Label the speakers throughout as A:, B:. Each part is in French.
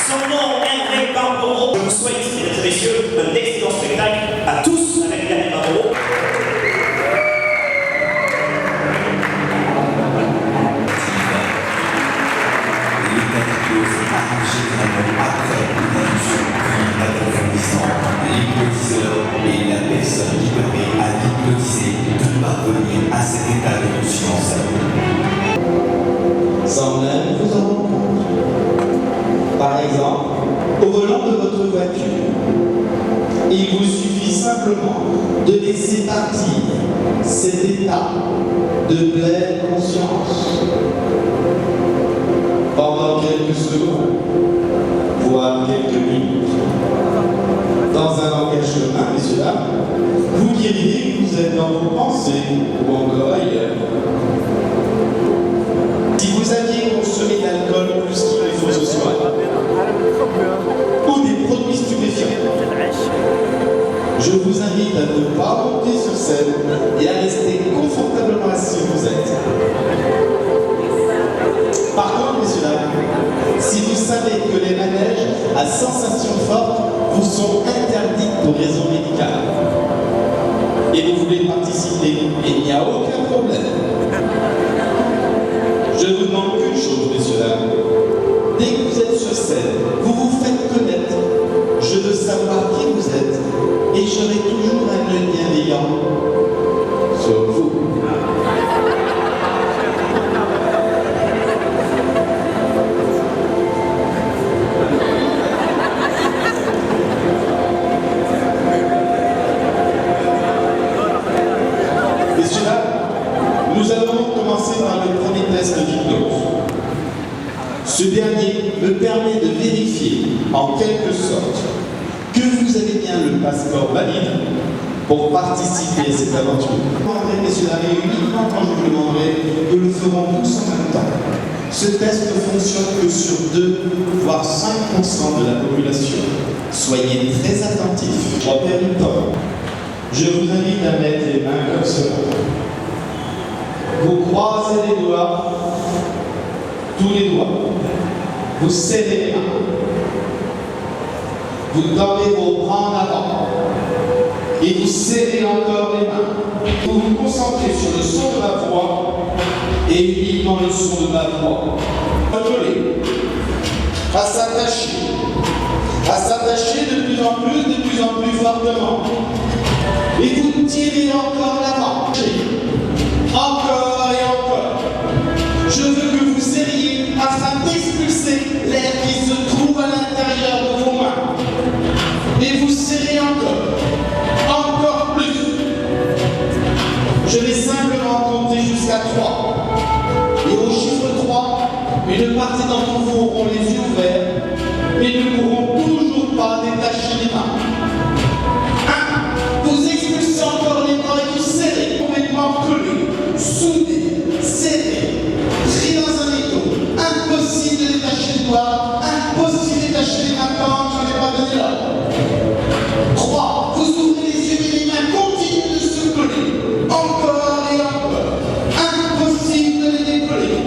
A: Son nom, Hervé Barbereau. Je vous souhaite, mesdames et messieurs, un excellent spectacle à tous avec Hervé Barbereau.
B: L'hypnotiseur est la personne qui permet à l'hypnotisé de parvenir à cet état de conscience.
C: Sans même vous en rendre compte. Par exemple, au volant de votre voiture, il vous suffit simplement de laisser partir cet état de pleine conscience pendant quelques secondes, voire quelques minutes. Dans un langage commun, messieurs, dames, vous diriez que vous êtes dans vos pensées ou encore ailleurs. Si vous aviez consommé d'alcool plus qu'il ne faut ce soir, ou des produits stupéfiants, je vous invite à ne pas monter sur scène et à rester confortablement assis où vous êtes. Par contre, messieurs, dames, si vous savez que les manèges à sensations fortes vous sont interdites pour raison médicale et vous voulez participer, il n'y a aucun problème. Je vous demande qu'une chose, messieurs, dames. Dès que vous êtes sur scène, vous vous faites connaître. Je veux savoir qui vous êtes et j'aurai toujours un œil bienveillant sur vous. Messieurs, dames, nous allons commencer par le premier test d'hypnose. Ce dernier me permet de vérifier, en quelque sorte, que vous avez bien le passeport valide pour participer à cette aventure. Je messieurs, dames, et uniquement quand je vous demanderai, nous le ferons tous en même temps. Ce test ne fonctionne que sur 2, voire 5% de la population. Soyez très attentifs. Je rappelle une fois. Je vous invite à mettre les mains comme cela. Vous croisez les doigts, tous les doigts. Vous serrez les mains. Vous tendez vos bras en avant. Et vous serrez encore les mains. Vous vous concentrez sur le son de ma voix et uniquement le son de ma voix. Contrôlez. À s'attacher. À s'attacher de plus en plus fortement. Et vous tirez encore l'avant. Encore et encore. Je veux que vous serriez afin d'expulser l'air qui se trouve à l'intérieur de vos mains. Et vous serrez encore plus. Je vais simplement compter jusqu'à 3. Et au chiffre 3, une partie d'entre vous auront les yeux ouverts et ne pourront toujours pas détacher les mains. 1. Vous expulsez encore les bras et vous serrez, complètement collés, soudés, serrés, pris dans un étau. Impossible de détacher les doigts, impossible de détacher les mains quand je n'ai pas donné l'ordre. 3. Vous ouvrez les yeux et les mains continuent de se coller. Encore et encore. Impossible de les décoller.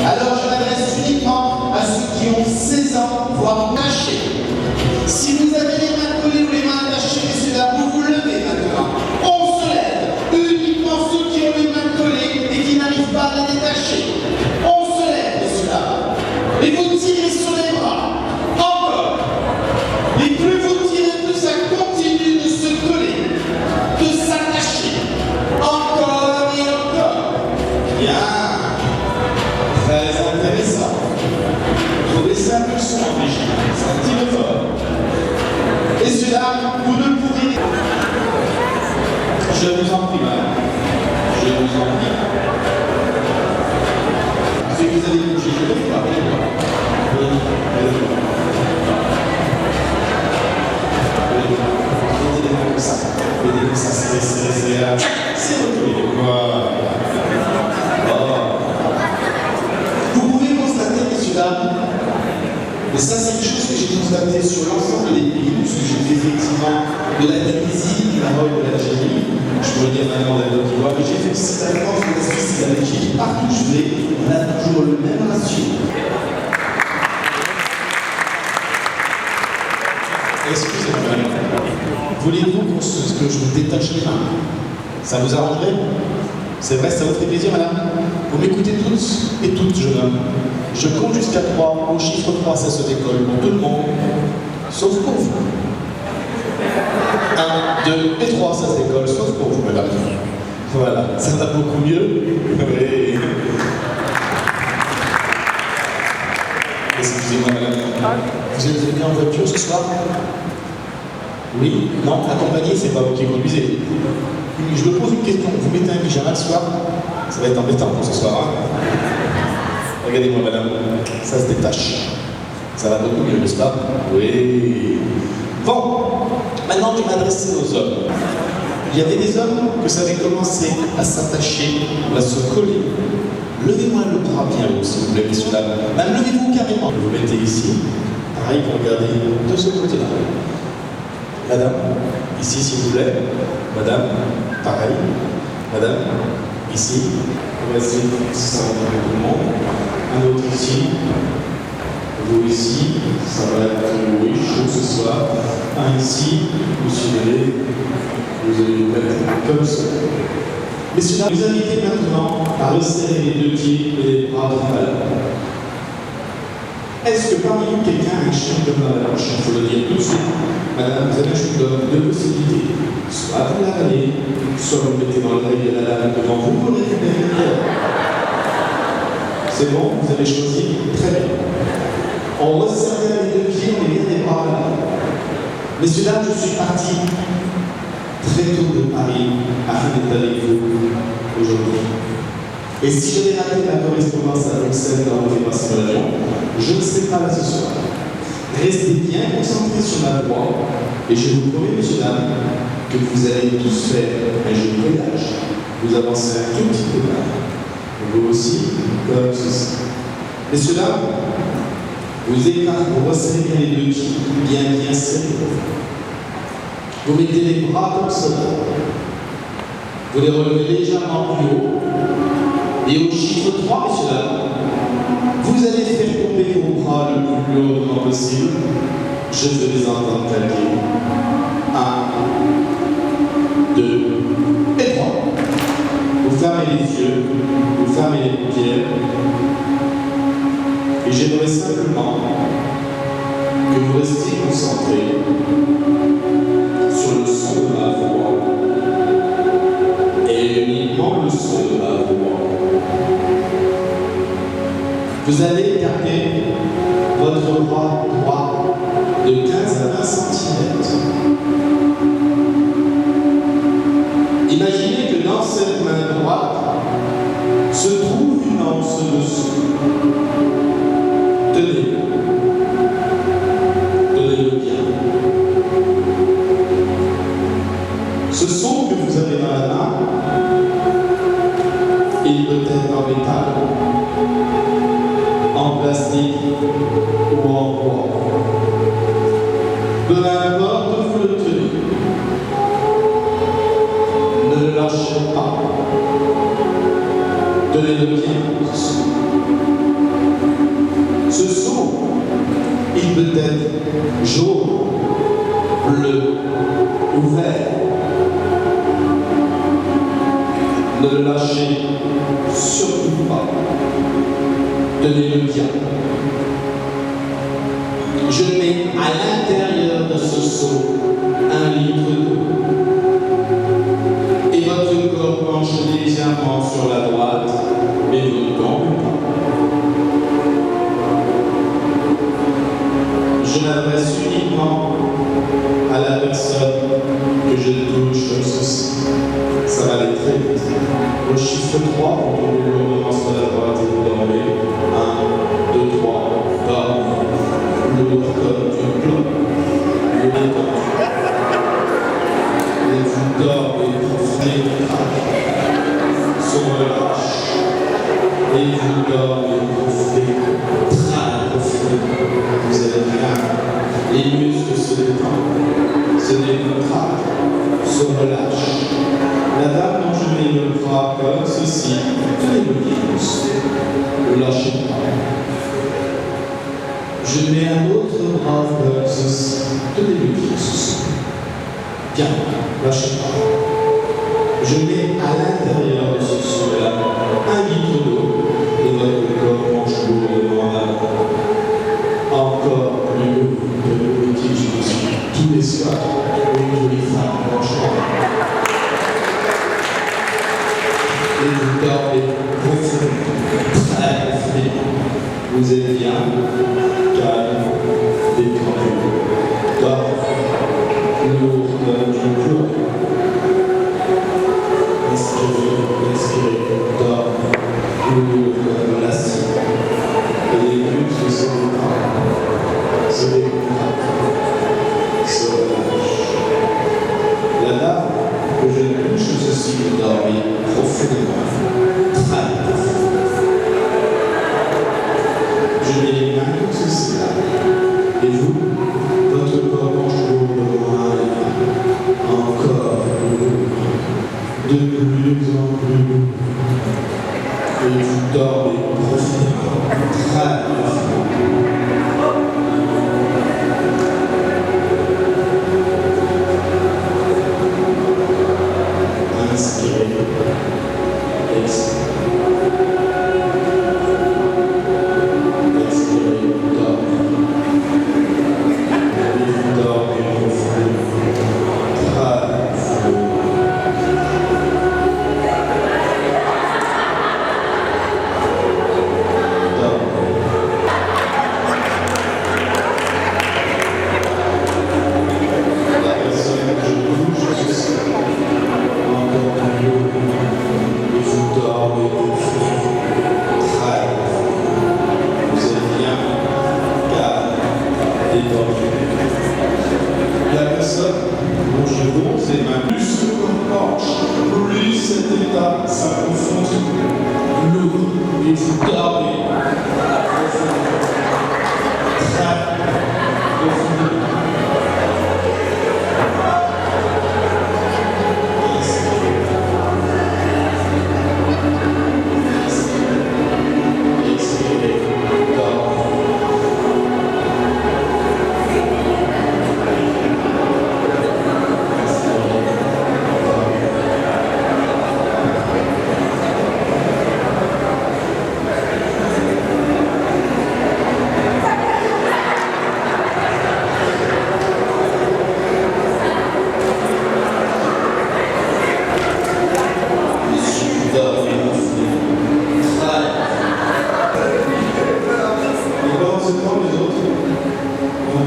C: Alors je m'adresse uniquement à ceux qui ont 16 ans, voire lâchés. Si vous avez les mains collées ou les mains attachées, messieurs, là, vous vous levez maintenant. On se lève. Uniquement ceux qui ont les mains collées et qui n'arrivent pas à les détacher. On se lève, messieurs, là. Et vous tirez sur les bras. Encore. Et plus vous tirez, plus ça continue de se coller, de s'attacher. Encore et encore. Bien. Très intéressant. Trouvez ça un peu son en régime. C'est un petit peu fort. Messieurs, dames, vous ne pourrez... Je vous en prie, madame. Je vous en prie. Si vous avez bougé, je ne vais pas. Comme ça, c'est retourné. Vous pouvez constater, messieurs, dames, et ça c'est quelque chose que j'ai constaté sur l'ensemble des pays, puisque j'ai fait effectivement de la Tunisie, du Maroc, de l'Algérie, je pourrais dire maintenant de la Côte d'Ivoire, mais j'ai fait aussi de la France, de la Suisse, de la Belgique, partout où je vais, on a toujours monsieur. Excusez-moi, madame. Voulez-vous que je vous détache les mains? Ça vous arrangerait? C'est vrai, ça vous ferait plaisir, madame? Vous m'écoutez tous et toutes, jeune homme. Je compte jusqu'à 3. Au chiffre 3, ça se décolle pour tout le monde, sauf pour vous. 1, 2 et 3, ça se décolle, sauf pour vous, madame. Voilà, ça va beaucoup mieux. Oui. Excusez-moi, madame. Vous êtes venu en voiture ce soir? Oui? Non? Accompagné, c'est pas vous qui conduisez. Je me pose une question. Vous mettez un pyjama ce soir? Ça va être embêtant pour ce soir. Hein? Regardez-moi, madame. Ça se détache. Ça va beaucoup mieux, n'est-ce pas? Oui. Bon. Maintenant, je vais m'adresser aux hommes. Il y avait des hommes que ça avait commencé à s'attacher, à se coller. Levez-moi le bras bien haut, s'il vous plaît, messieurs, dames. Même levez-vous carrément. Vous mettez ici. Pareil, vous regardez de ce côté-là. Madame, ici, s'il vous plaît. Madame, pareil. Madame, ici. On va essayer de ça va être tout le monde. Un autre ici. Vous ici. Ça va être oui, chaud ce soir. Un ici. Vous suivez. Vous allez vous mettre comme ça. Messieurs, dames, vous invitez maintenant à resserrer les deux pieds et les bras de valeur. Est-ce que parmi vous, quelqu'un a un chewing-gum dans la bouche? Il faut le dire tout de suite. Madame, vous avez un chewing-gum, deux possibilités. Soit vous l'avalez, soit vous le mettez dans l'oreille de la lame devant vous, vous le récupérez derrière. C'est bon, vous avez choisi? Très bien. On resserre les deux pieds, on est bien des bras là. Messieurs, dames, je suis parti très tôt de Paris afin d'être avec vous aujourd'hui. Et si j'avais raté la correspondance à Bruxelles dans mon déplacement de l'avion, je ne serais pas là ce soir. Restez bien concentrés sur la voie et je vous promets, messieurs, dames, que vous allez tous faire un joli voyage. Vous avancez un tout petit peu là. Vous aussi, comme ceci. Messieurs, dames, vous écartez, vous resserrez bien les deux pieds, bien serrés. Vous mettez les bras comme cela. Vous les relevez légèrement plus haut. Et au chiffre 3, messieurs, dames, vous allez faire tomber vos bras le plus lourdement possible. Je vais les entendre claquer. 1, 2 et 3. Vous fermez les yeux, vous fermez les paupières. Et j'aimerais simplement que vous restiez concentrés sur le son de ma voix. Et uniquement le son de ma voix. Vous allez écarter votre bras droit de 15 à 20 cm. Imaginez que dans cette main droite se trouve une anse dessous. Tenez-le. Tenez-le bien. Ce son que vous avez dans la main, il peut être en métal, en plastique ou en bois. Peu importe où vous le tenez, ne le lâchez pas. Tenez-le bien. Ce son, il peut être jaune, bleu ou vert. Ne le lâchez surtout pas. Tenez-le bien. Je mets à l'intérieur de ce seau 1 litre d'eau. Et votre corps penche légèrement sur la droite, mais vous ne tombez pas. Je m'adresse uniquement à la personne que je touche comme ceci. Ça va aller très vite. Au chiffre 3, vous tombez lourdement sur la droite et vous dormez. 1, 2, 3, dormez. Lourd comme du plomb. Le détendu. Et vous dormez profondément. Sur relâche. Et vous dormez profondément. Très profondément. Vous allez bien. Les muscles se détendent. Se décontractent. Se relâchent. La dame dont je mets le bras comme ceci, tenez-le bien, ne lâchez pas. Je mets un autre bras vers ceci. Tenez-le bien, ceci. Bien, lâchez pas. Je mets à l'intérieur de ce souffle-là un litre d'eau et votre corps penche lourdement en avant. Encore plus lourd que le petit que je suis. Tous les soirs, une jolie femme penche en avant. Et vous dormez profondément, très profondément. Vous êtes bien, calme, détendu. Dormez, lourd comme du plomb. Respirez, dormez, lourd comme l'acier. Et les muscles se détendent, se décontractent, se relâchent. La lame que je touche ceci de dormir profondément, très profondément. Je mets les mains comme ceci là. Et vous, votre corps penche lourdement à l'épaule. Encore plus lourd. De plus en plus lourd. Et vous dormez profondément, très profondément. Inspirez, expirez. Expirez, dormez. Et vous dormez profondément, très profondément. La personne dont je gonfle les mains, plus le corps penche, plus cet état s'approfondit. Lourd, et vous dormez profondément, très profondément. Expirez, dormez.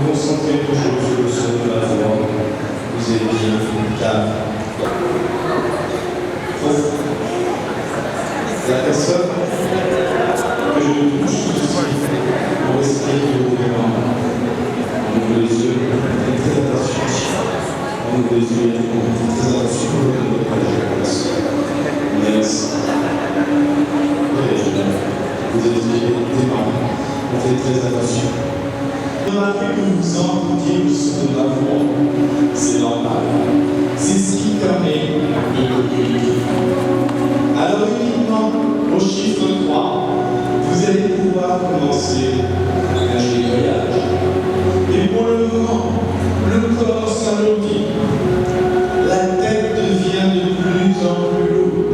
C: Concentrez toujours sur le son de la voix. Vous êtes bien, calme. La personne que je touche, on respire lourdement. On ouvre les yeux, faites très attention. On ouvre les yeux, on fait très attention à notre éjaculation. Merci. Vous êtes démarré. On fait très attention. Remarquez que vous entendiez le son de la voix, c'est normal. C'est ce qui permet de communiquer. Alors uniquement au chiffre 3, vous allez pouvoir commencer un voyage. Et pour le moment, le corps s'alourdit. La tête devient de plus en plus lourde.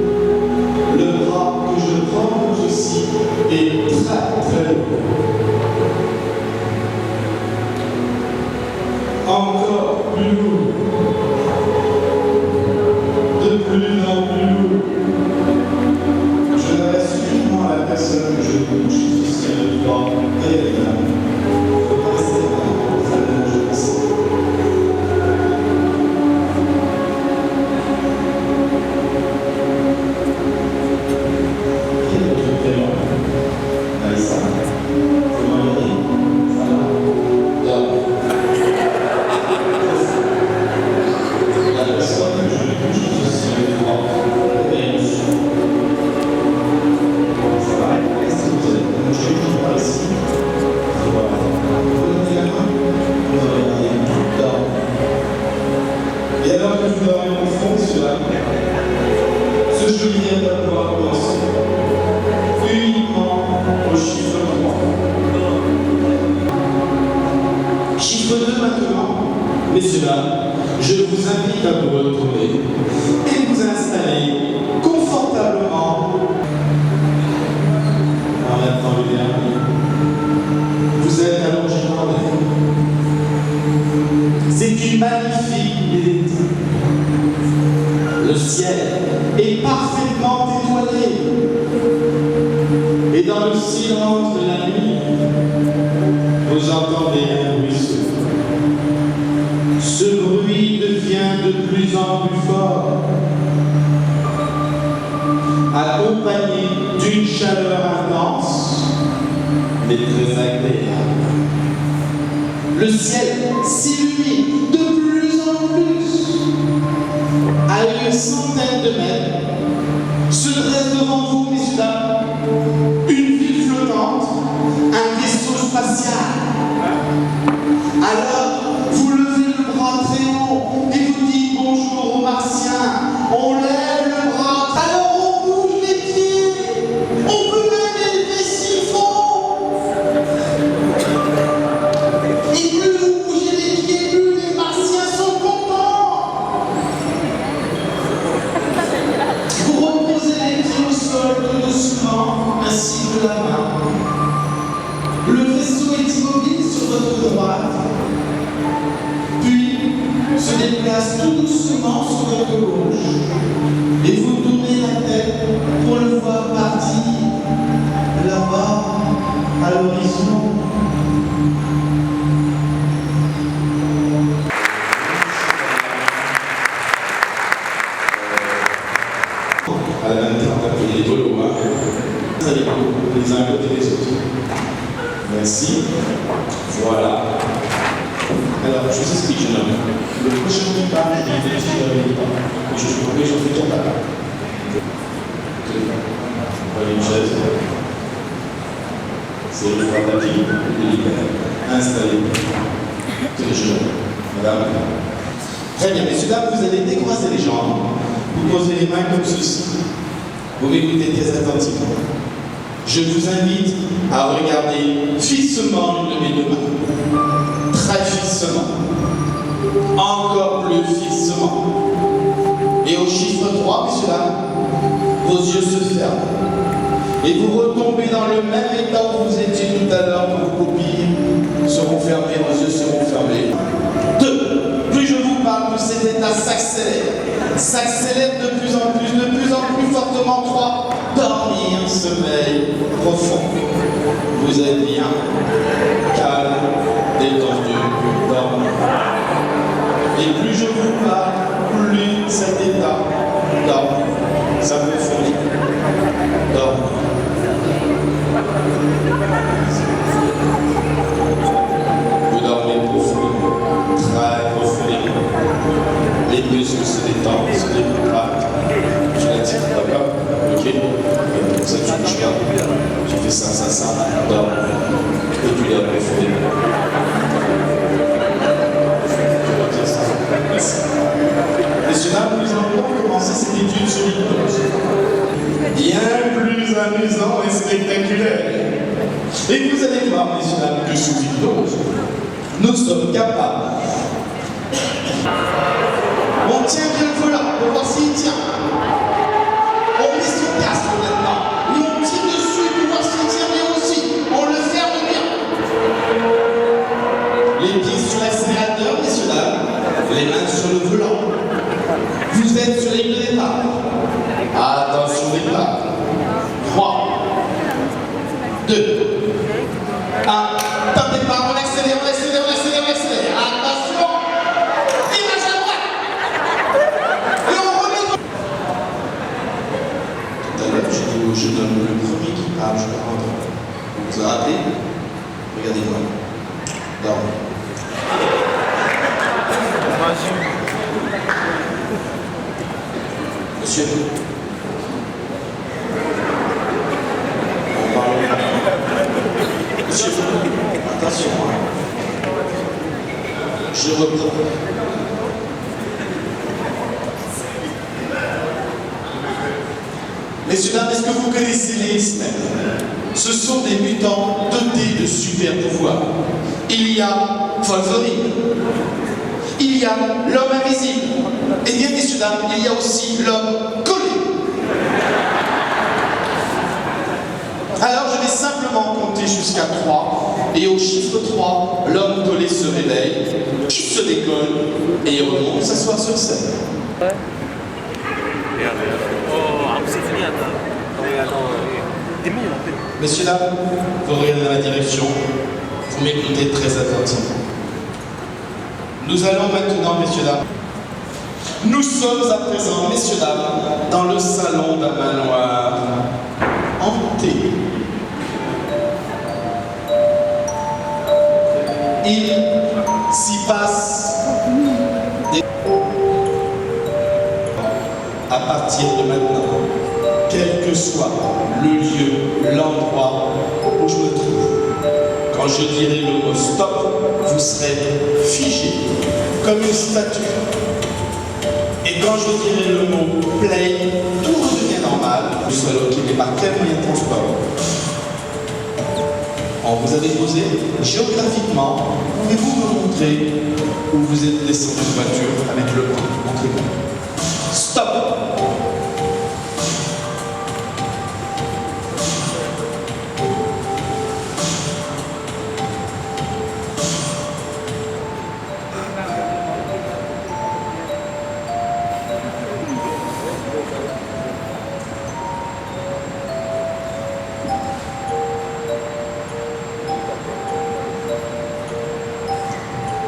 C: Le bras que je prends comme ceci est très très lourd. Encore plus lourd, de plus en plus lourd. Je m'adresse uniquement à la personne que je touche, qui se tient le doigt et la main. Restez là, je pense. Je vous invite à vous retrouver et vous installer confortablement. Alors maintenant le dernier. Vous êtes allongé dans l'air. C'est une magnifique été. Le ciel est parfaitement étoilé. Et dans le silence de la nuit, vous entendez un ruisseau. Ce bruit devient de plus en plus fort, accompagné d'une chaleur intense, mais très agréable. Le ciel s'illumine de plus en plus. À une centaine de mètres, se dresse devant vous, messieurs, dames, une ville flottante, un vaisseau spatial. Alors, vous levez le bras très haut et vous dites bonjour aux martiens. On lève le bras, alors on bouge les pieds. On peut même élever s'il faut. Et plus vous bougez les pieds, plus les martiens sont contents. Vous reposez les pieds au sol tout doucement, ainsi que la main. Le vaisseau est immobile sur votre droite, puis se déplace tout doucement sur votre gauche, et vous tournez la tête pour le voir partir là-bas, à l'horizon. À la même temps, les bolos, vous allez les uns à côté des autres. Merci. Voilà. Alors, je vous explique, jeune homme. Le prochain départ, je vais vérifier dans les départ. Et je suis tombé, j'en fais déjà pas là. Prenez une chaise. C'est le droit d'appuyer. Installez-vous. Tenez, jeune homme. Madame. Très bien, messieurs, dames, vous allez décroiser les jambes. Vous posez les mains comme ceci. Vous m'écoutez très attentivement. Je vous invite à regarder fixement l'une de mes deux mains. Très fixement. Encore plus fixement. Et au chiffre 3, messieurs, dames, vos yeux se ferment. Et vous retombez dans le même état où vous étiez tout à l'heure, quand vos paupières seront fermées, vos yeux seront fermés. 2. Plus je vous parle, plus cet état s'accélère. S'accélère de plus en plus fortement. 3. Dormir, sommeil profond. Vous êtes bien, calme, détendu, dormir. Et plus je vous parle, plus cet état dormir, s'approfondir, dormir. Vous dormez profondément, très profondément. Les muscles se détendent, se décontractent. Je la tire, d'accord? Ok? Et comme ça, tu bouges bien. Tu fais ça, dors. Et tu dors profondément. Merci. Messieurs, dames, nous allons commencer cette étude sur l'hypnose. Bien plus amusant et spectaculaire. Et vous allez voir, messieurs, dames, que sous hypnose, nous sommes capables. On tient bien le volant pour voir s'il tient. On met son casque maintenant. Et on tire dessus pour voir s'il tient bien aussi. On le ferme bien. Les pieds sur l'accélérateur, messieurs, dames. Les mains sur le volant. Vous êtes sur les lignes de départ. Attention départ. 3, 2, 1. Top départ, on accélère. Attention. Image à droite. Et on remet. Tout à l'heure, je donne le premier qui parle, je peux rentrer. Vous vous rappelez? Regardez-moi. Dormez. Monsieur. On parle. Monsieur. Attention. Je reprends. Messieurs, dames, est-ce que vous connaissez les X-Men? Ce sont des mutants dotés de super pouvoirs. Il y a Wolverine. Il y a l'homme invisible. Et bien, messieurs, dames, il y a aussi l'homme collé. Alors, je vais simplement compter jusqu'à 3. Et au chiffre 3, l'homme collé se réveille, il se décolle et il remonte s'asseoir sur scène. Messieurs, dames, vous regardez dans la direction, vous m'écoutez très attentivement. Nous allons maintenant, messieurs, dames, nous sommes à présent, messieurs, dames, dans le salon d'un manoir hanté. Il s'y passe des... À partir de maintenant, quel que soit le lieu, l'endroit où je me trouve, quand je dirai le mot stop, vous serez figé comme une statue. Et quand je dirai le mot play, tout redevient normal. Vous serez occupé par quel moyen de transport? On vous avait posé géographiquement, pouvez-vous me montrer où vous êtes descendu de voiture avec le bras? Montrez-moi. Stop!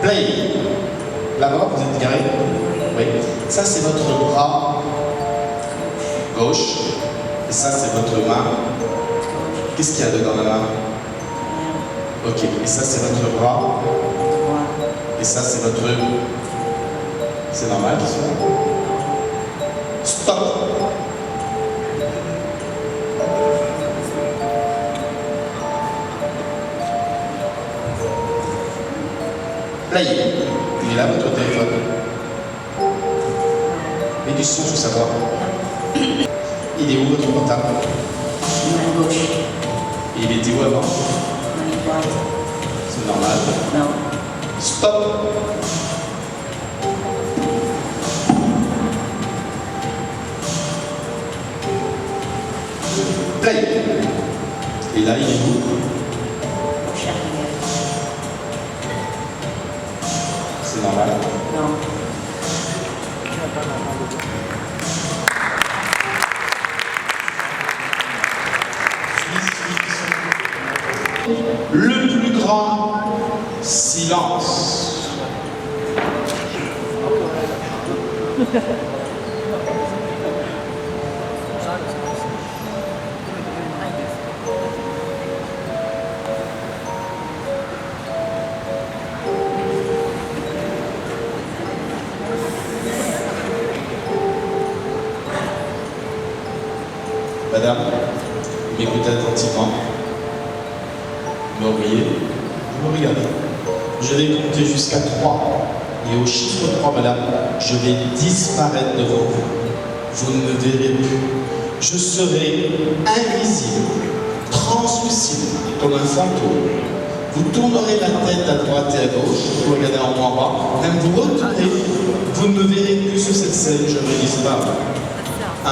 C: Play. Là-bas, vous êtes garé? Oui. Ça, c'est votre bras gauche. Et ça, c'est votre main. Qu'est-ce qu'il y a dedans la main? Ok. Et ça, c'est votre bras. Et ça, c'est votre... C'est normal qu'ils soient là. Stop. Play. Il est là, votre téléphone. Mais du son, je veux savoir. Il est où, votre portable?
D: Main gauche.
C: Et il était où avant?
D: Main droite.
C: C'est normal.
D: Non.
C: Stop. Play. Et là, il est où?
D: Gauche arrière.
C: C'est normal.
D: Non.
C: Le plus grand silence. Madame, m'écoutez attentivement. Vous me voyez, vous me regardez. Je vais compter jusqu'à 3. Et au chiffre 3, madame, je vais disparaître devant vous. Vous ne me verrez plus. Je serai invisible, translucide, comme un fantôme. Vous tournerez la tête à droite et à gauche, vous regardez en haut en bas, même vous retournez. Vous ne me verrez plus sur cette scène, je me disparais. 1,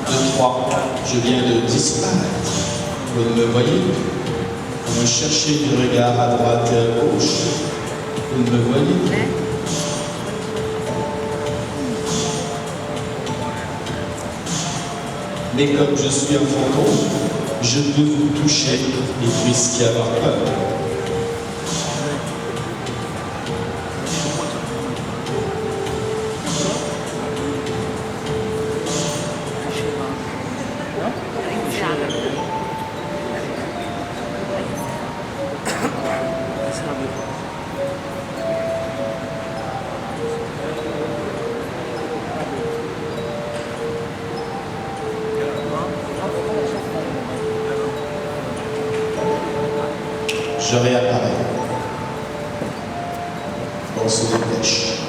C: 2, 3, je viens de disparaître. Vous ne me voyez plus. Vous me cherchez du regard à droite et à gauche. Vous ne me voyez plus. Mais comme je suis un fantôme, je peux vous toucher et risquer avoir peur. Je réapparais. On se dépêche.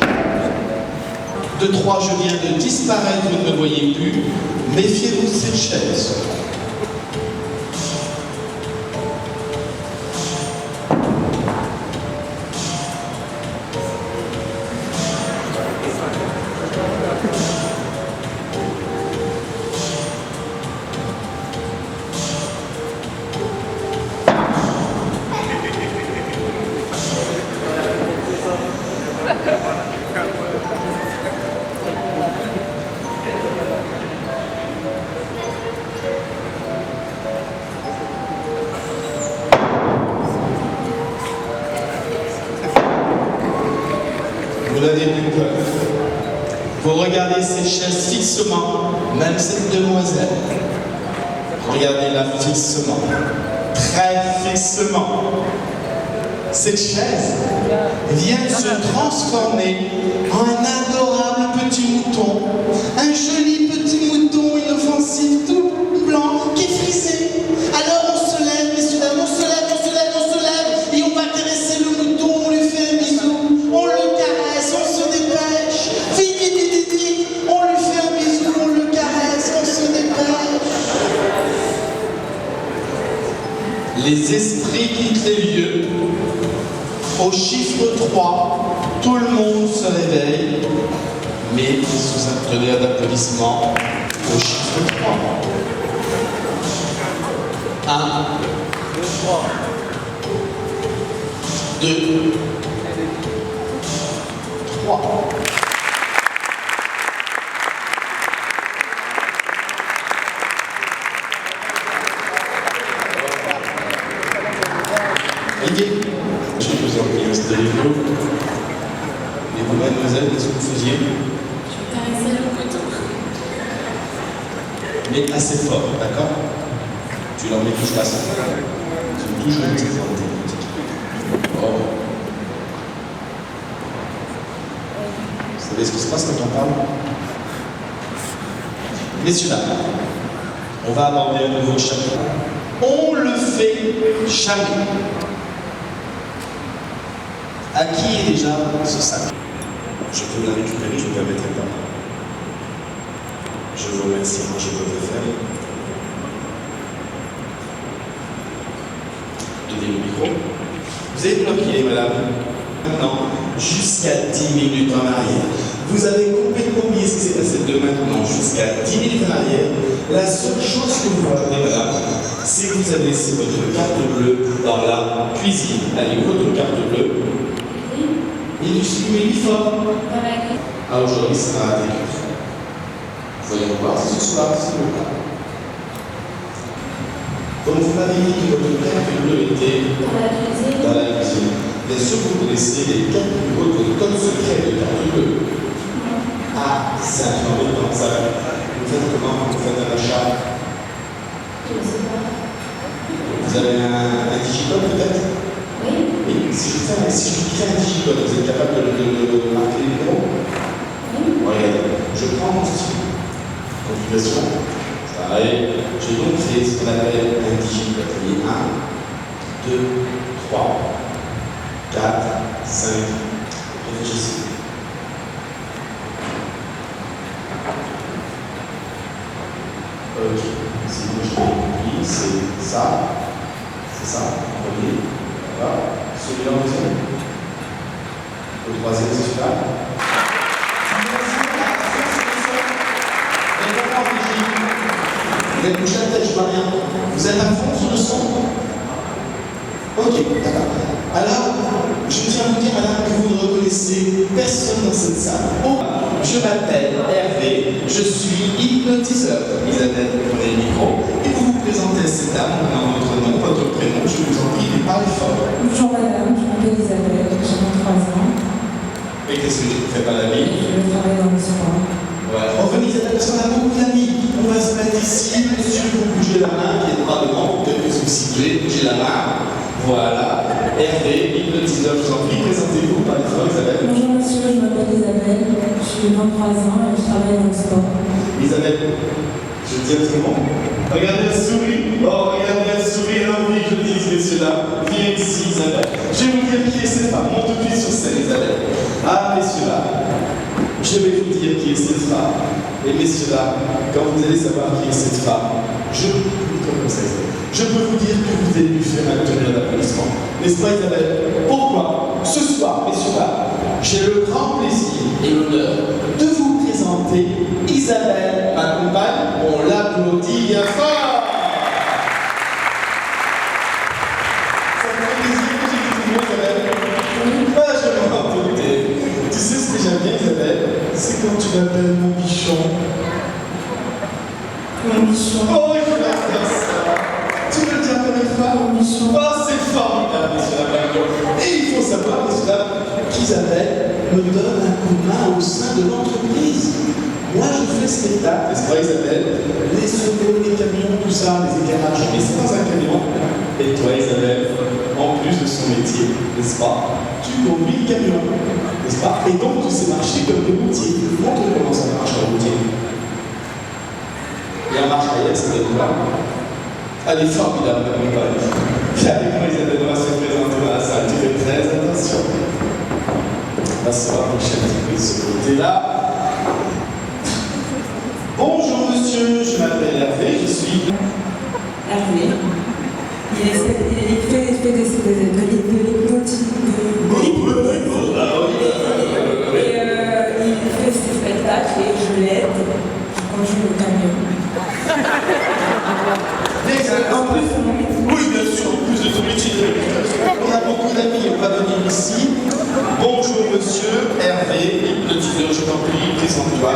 C: De 3, je viens de disparaître, vous ne me voyez plus. Méfiez-vous de cette chaise. Vous n'avez plus peur. Vous regardez cette chaise fixement, même cette demoiselle. Regardez-la fixement, très fixement. Cette chaise vient de se transformer en un adorable petit mouton. Un joli petit mouton inoffensif, tout blanc, qui est frisé. Alors on se lève, messieurs, dames, on se lève, on se lève, on se lève. Et on va caresser le mouton, on lui fait un bisou. On le caresse, on se dépêche. Vite, vite, vite, vite, vite. On lui fait un bisou, on le caresse, on se dépêche. Les esprits quittent les lieux. Au chiffre 3, tout le monde se réveille, mais sous un tonnerre d'applaudissements au chiffre 3. 1, 2, 3. Olivier, je vous en prie, installez-vous. Et vous, mademoiselle, qu'est-ce que vous faisiez?
E: Je caressais le coton.
C: Mais assez fort, d'accord? Tu leur mets touche pas ça. Tu touches le petit point. Oh. Vous savez ce qui se passe quand on parle? Messieurs, dames, on va aborder un nouveau chapitre. On le fait jamais. À qui est déjà ce sac?
F: Je peux la récupérer, je ne me permettrai pas. Je vous remercie, moi je peux le faire.
C: Donnez le micro. Vous avez bloqué, madame. Maintenant, jusqu'à 10 minutes en arrière. Vous avez complètement oublié ce qui s'est passé de maintenant jusqu'à 10 minutes en arrière. La seule chose que vous voyez, madame, c'est que vous avez laissé votre carte bleue dans la cuisine. Allez, votre carte bleue. Et du uniforme. Ah, aujourd'hui, ça va avec. Voyons voir si ce soir, c'est le cas. Donc, vous m'avez dit que votre carte bleue était dans la cuisine. Bien sûr, vous connaissez les cartes bleues, votre code secret de carte bleue. Ah, c'est un peu comme ça. Vous faites comment quand vous faites un achat? Vous avez un digicode peut-être? Oui. Si je crée un digicode, vous êtes capable de marquer les numéros? Oui. Regardez, je prends mon stylo. Configuration. Pareil. J'ai donc créé ce qu'on appelle un digicode. Il y a 1, 2, 3, 4, 5. Réfléchissez. Ok. Si moi je l'ai compris, c'est ça. C'est ça. Premier. D'accord. Celui-là en deuxième. Le troisième, c'est celui-là. Vous êtes couché à la tête, je vois rien. Vous êtes à fond sur le son. Ok, d'accord. Alors, je tiens à vous dire, madame, que vous ne reconnaissez personne dans cette salle. Oh, je m'appelle Hervé, je suis hypnotiseur. Isabelle, vous prenez le micro et vous vous présentez à cette dame en votre nom, votre prénom. Je vous en prie, mais parlez fort.
E: Bonjour madame, je m'appelle Isabelle, j'ai 23 ans.
C: Et qu'est-ce que tu fais par la vie?
E: Je travaille dans le sport.
C: Ouais. Revenez Isabelle, parce qu'on a beaucoup d'amis. On va se mettre ici, monsieur, vous bougez la main qui est droit devant, peut-être que vous situez, bougez la main. Voilà. Hervé, hypnotiseur, je vous en prie, présentez-vous, parlez fort, Isabelle.
E: Bonjour monsieur, je m'appelle Isabelle, j'ai 23 ans et je travaille dans le sport.
C: Isabelle, je dis à tout le monde. Regardez la souris. Oh, regardez la souris, elle a envie que je dise, messieurs là. Viens ici, Isabelle. Je vais vous dire qui est cette femme. Monte tout de suite sur scène, Isabelle. Ah, messieurs là. Je vais vous dire qui est cette femme. Et messieurs là, quand vous allez savoir qui est cette femme, je peux vous dire que vous allez lui faire un tonnerre d'applaudissements. N'est-ce pas, Isabelle? Pourquoi? Ce soir, messieurs là, j'ai le grand plaisir et l'honneur de vous présenter Isabelle, ma compagne. On l'applaudit bien fort. Ça me fait plaisir que j'ai dit tout le monde, Isabelle. Ah, je m'en doutais. Tu sais ce que j'aime bien, Isabelle? C'est quand tu m'appelles mon bichon.
E: Mon bichon.
C: Oh, il faut la faire ça. Tu veux le dire comme une femme?
E: Mon bichon.
C: Oh, c'est formidable, messieurs dames. Et il faut savoir, messieurs dames, qu'Isabelle me donne un coup de main au sein de l'entreprise. Moi, je fais le spectacle, n'est-ce pas Isabelle? Les secours, les camions, tout ça, les éclairages, mais c'est dans un camion. Et toi Isabelle, en plus de son métier, n'est-ce pas, tu conduis le camion, n'est-ce pas? Et donc tu sais marcher comme le routier. Montre comment ça marche un routier. Et en marche arrière, ça donne quoi? Elle est formidable, la compagne. Puis avec moi Isabelle va se présenter dans la salle, tu fais très attention. On va se rapprocher un petit peu de ce côté-là. Bonjour monsieur, je m'appelle Hervé, je suis...
E: Hervé. Il fait de l'hypnotisme. Il fait ses spectacles et je l'aide quand je joue au camion.
C: En plus, oui, bien sûr, en plus de ton métier de on a beaucoup d'amis, on va venir ici. Bonjour monsieur, Hervé, hypnotiseur, je t'en prie, présente-toi.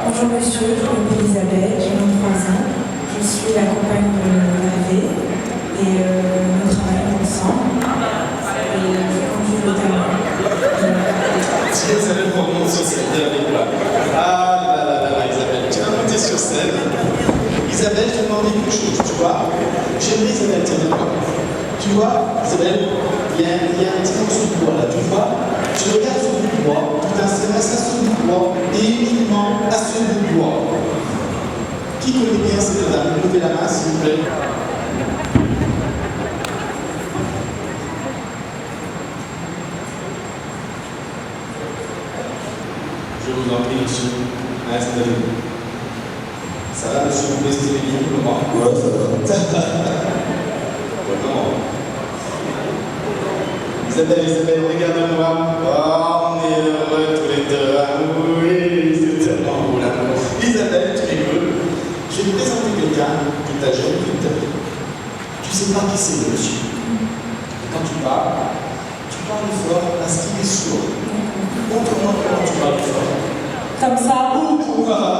E: Bonjour monsieur, je m'appelle Isabelle, j'ai 23 ans. Je suis la compagne de Hervé et nous travaillons ensemble. Et je conduis le camion.
C: Si Isabelle remonte sur cette avec là. Ah là, Isabelle, tu vas monter sur scène. Isabelle, je te demande quelque chose, tu vois. J'aimerais Isabelle, tiens, tu vois, Isabelle, il y a un petit morceau de bois là, tu vois. Tu regardes ce bout de bois, tu t'intéresses à ce bout de bois et uniquement à ce bout de bois. Qui connaît bien cette dame? Levez la main, s'il vous plaît. Je vous en prie, monsieur. Installez-vous. Ça va, monsieur, vous restez bien comment? Ouais, ça va. Comment? Isabelle, regarde-moi. Oh, on est heureux tous les deux. Ah oui, c'est tellement beau là. Isabelle, tu rigoles. Je vais te présenter quelqu'un qui t'a jamais vu de ta vie. Tu sais pas qui c'est, le monsieur. Et quand tu parles fort parce qu'il est sourd. Montre-moi comment tu parles fort.
E: Comme ça.
C: Voilà.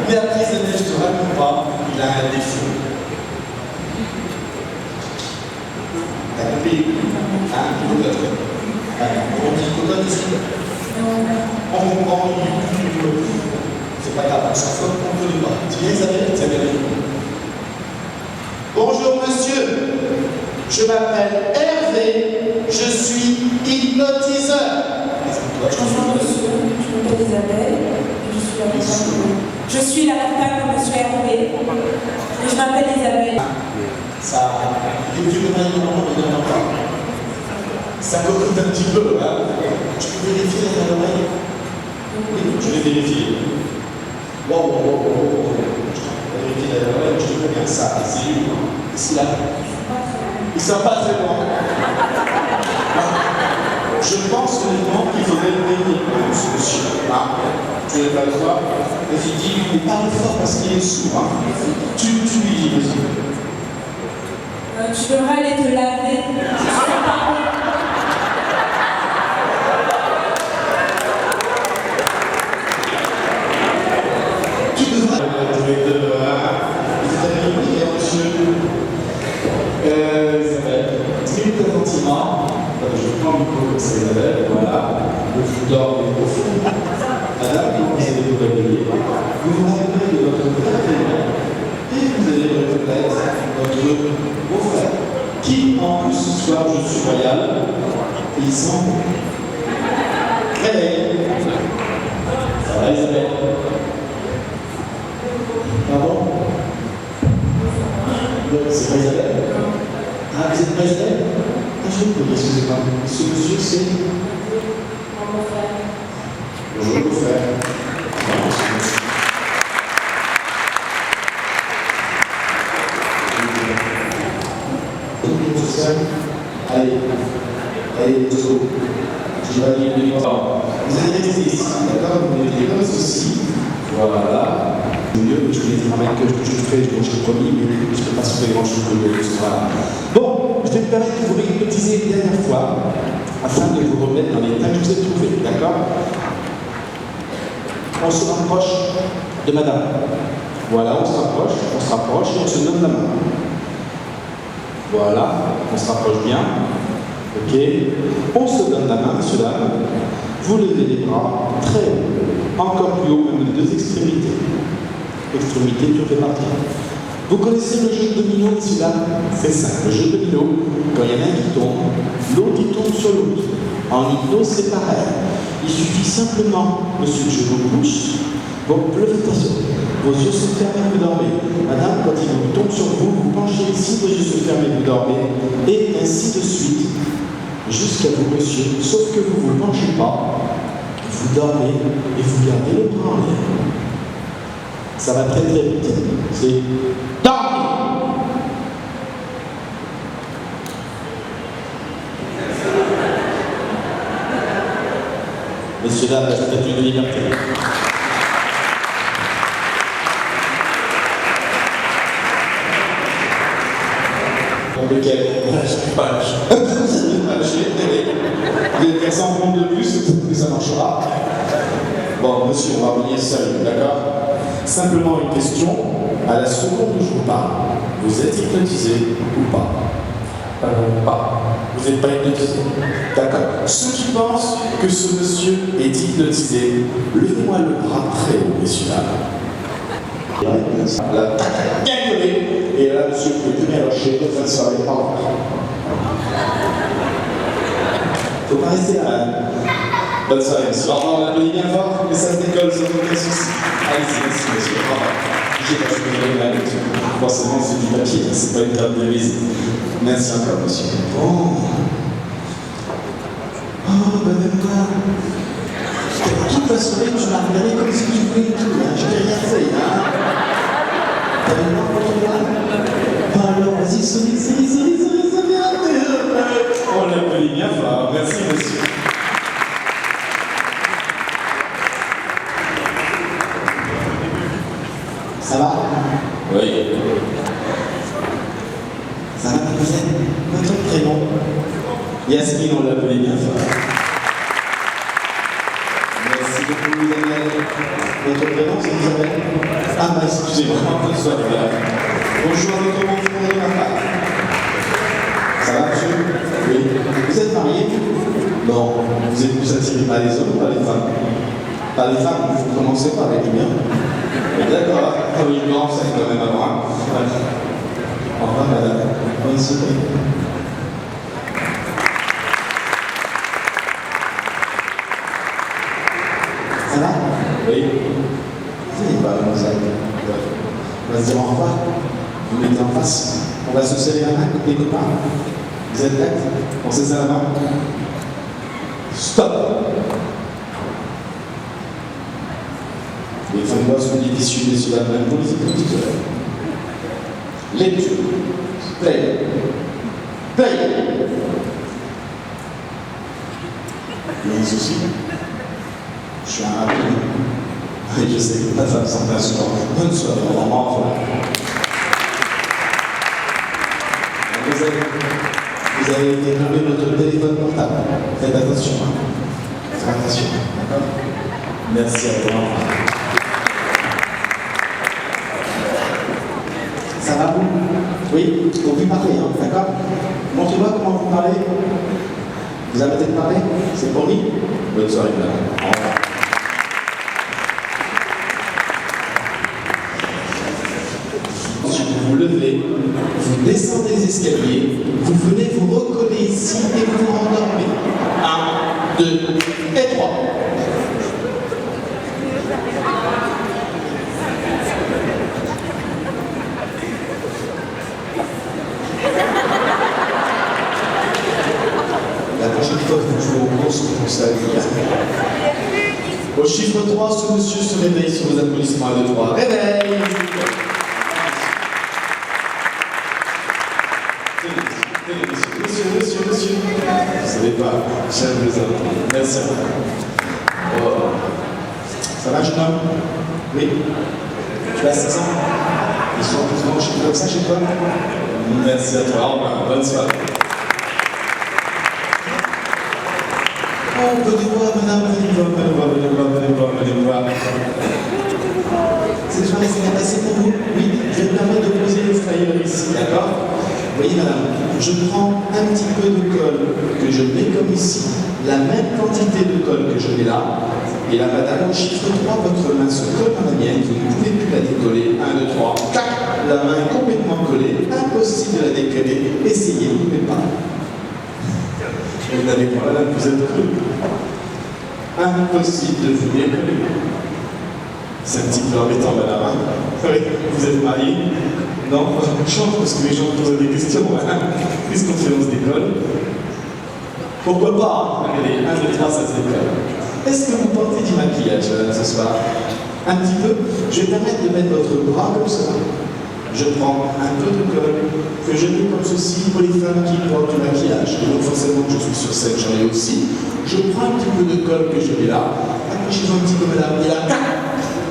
C: Mais après, Isabelle, je te raconte pas, il a un défaut. T'as compris? Hein? Cocotte. On dit cocotte ici? On comprend, c'est pas grave, on s'en fout, on ne connaît pas. Tu viens Isabelle? Isabelle. Bonjour monsieur, je m'appelle Hervé, je suis hypnotiseur.
E: Bonjour monsieur, je m'appelle Isabelle. Je suis la compagne de monsieur Hervé. Et je m'appelle Isabelle.
C: Ça, tu peux pas dire non, mais non, pas. Ça cocotte un petit peu, hein. Tu peux vérifier à l'oreille? Oui, je vais vérifier. Wow. Je vais vérifier à l'oreille, je te connais ça. C'est lui, c'est là. Ils sont pas très bons. Je pense honnêtement qu'il faudrait le venir, ce monsieur. Ah, tu n'es pas le voir? Vas-y, dis-lui, il parle fort parce qu'il est sourd. Hein. Tu lui dis, vas-y.
E: Tu devrais aller te laver.
C: Tu devrais. Isabelle, 10 minutes d'attentivement. Je prends le micro comme ça, Isabelle. Voilà. Le foulard est profond. Madame, quand vous allez vous réveiller, vous vous rappelez de votre frère et vous allez reconnaître votre beau-frère, qui en plus ce soir, je suis royal, et ils sont réveillés. Ça va Isabelle? Pardon? C'est pas Isabelle? Ah, vous êtes pas Isabelle? Ah, je vous excusez-moi. Ce monsieur, c'est...
E: Mon frère.
C: Bonjour, mon frère. Allez, let's go. Je vais aller de l'histoire. Vous allez rester ici, d'accord? Vous mettez comme ceci. Voilà. C'est mieux que je vais dire que je fais, je l'ai promis, mais je ne peux pas sauver grand-chose de ce soir. Bon, je vais me permettre de vous réhypnotiser une dernière fois, afin de vous remettre dans l'état que je vous ai trouvé, d'accord? On se rapproche de madame. Voilà, on se rapproche et on se donne la main. Voilà, on se rapproche bien. Ok, on se donne la main, monsieur, dame. Vous levez les bras très haut, encore plus haut, même les deux extrémités. Extrémité, tu fais partie. Vous connaissez le jeu de domino ici là? C'est ça, le jeu de domino. Quand il y en a un qui tombe, l'autre il tombe sur l'autre. En hypnose, c'est pareil. Il suffit simplement, monsieur, je vous pousse. Bon, levez attention. Vos yeux sont fermés, vous dormez. Madame, quand il vous tombe sur vous, vous penchez ici, vos yeux sont fermés, vous dormez. Et ainsi de suite. Jusqu'à vous, monsieur. Sauf que vous ne vous penchez pas. Vous dormez et vous gardez le bras en l'air. Ça va très très vite. C'est dormir. Messieurs, dames, la statue de liberté. Lequel? Je pas lâché. Vous êtes qu'à 100 points de plus, peut-être que ça marchera. Bon, monsieur, on va revenir sérieux, d'accord? Simplement une question. À la seconde où je vous parle, vous êtes hypnotisé ou pas? Pas. Vous n'êtes pas hypnotisé? D'accord. Ceux qui pensent que ce monsieur est hypnotisé, levez-moi le bras très haut, messieurs, dames. Là, bien collé. Et là, monsieur, vous pouvez venir lâcher, fin de soirée, au revoir. Faut pas rester là, hein. Bonne soirée, monsieur. Au revoir, on applaudit bien fort, mais ça se décolle sans aucun souci. Allez-y, merci, monsieur. Au revoir. J'ai pas ce que je vais là, forcément, c'est du papier, c'est pas une table de visite. Merci encore, monsieur. Bon. Oh, ben même pas. Toute la soirée, tu m'as regardé comme si tu voulais tout, hein. Je t'ai rien fait, hein. T'as une main pour toi? Alors, vas-y, souris, on l'applaudit bien fort. Merci, monsieur. Ça va? Oui. Ça va, mademoiselle? Votre prénom? Yasmine, on l'applaudit bien fort. Merci beaucoup, Isabelle. Votre prénom, c'est Isabelle? Ah, bah, excusez-moi, bonne soirée. Bonjour à votre bon frère de ma part. Ça va, monsieur? Oui. Vous êtes marié? Non. Vous êtes plus attiré par les hommes ou par les femmes? Par les femmes, vous commencez par les bien. D'accord. Ah oui, non, ça fait quand même à moi. Au revoir, madame. Bonne soirée. Ça va? Oui. Vous n'êtes pas, mademoiselle. On va se dire au revoir. Vous mettez en face. On va se serrer la main comme des copains. Vous êtes prêts? On se serre la main. Stop! Les fins de voix sont difficiles, messieurs, dames, même pour les hypnotiseurs. Lecture. Play. Play. Il y a un souci? Je suis un rapide. Oui, je sais que ta femme s'en passe souvent. Bonne soirée, on va en revoir. Vous avez développé votre téléphone portable. Faites attention. Faites attention. D'accord? Merci à vous. Ça va vous? Oui, faut plus parler, hein, d'accord? Montrez-moi comment vous parlez. Vous arrêtez de parler? C'est pour lui? Bonne soirée, madame. Au revoir. Vous levez, vous descendez les escaliers, vous venez vous recoller ici et vous vous rendormez. 1, 2 et 3. La prochaine fois que vous jouez aux courses, vous savez bien. Au chiffre 3, ce monsieur se réveille sur vos applaudissements à 2, 3. Réveil! Monsieur. Vous savez pas, j'aime les hommes. Merci à vous. Oh. Ça va, jeune homme? Oui. Tu as 16 ans? Ils sont plus branchés comme ça chez toi? Merci à toi. Au revoir. Bonne soirée. Oh, venez voir, madame, venez voir. Cette soirée s'est bien passée pour vous? Oui, je vais me permettre de poser le flyer ici, d'accord? Vous voyez, madame, je prends un petit peu de colle que je mets comme ici. la même quantité de colle que je mets là, et là, madame, au chiffre 3, votre main se colle à la mienne, vous ne pouvez plus la décoller. 1, 2, 3, tac, la main est complètement collée, impossible de la décoller, essayez, vous ne pouvez pas. Vous n'avez pas là, vous êtes cru. Impossible de vous décoller. C'est un petit peu embêtant, madame. Oui, vous êtes marié? Non, je chante parce que les gens posent des questions. Qu'est-ce qu'on fait? On se décolle? Pourquoi pas? Regardez, 1, 2, 3, ça se décolle. Est-ce que vous portez du maquillage ce soir? Un petit peu? Je vais permettre de mettre votre bras comme ça. Je prends un peu de colle que je mets comme ceci pour les femmes qui portent du maquillage. Et donc forcément, je suis sur scène, j'en ai aussi. Je prends un petit peu de colle que je mets là. Accrochez-vous un petit peu, madame. Et là,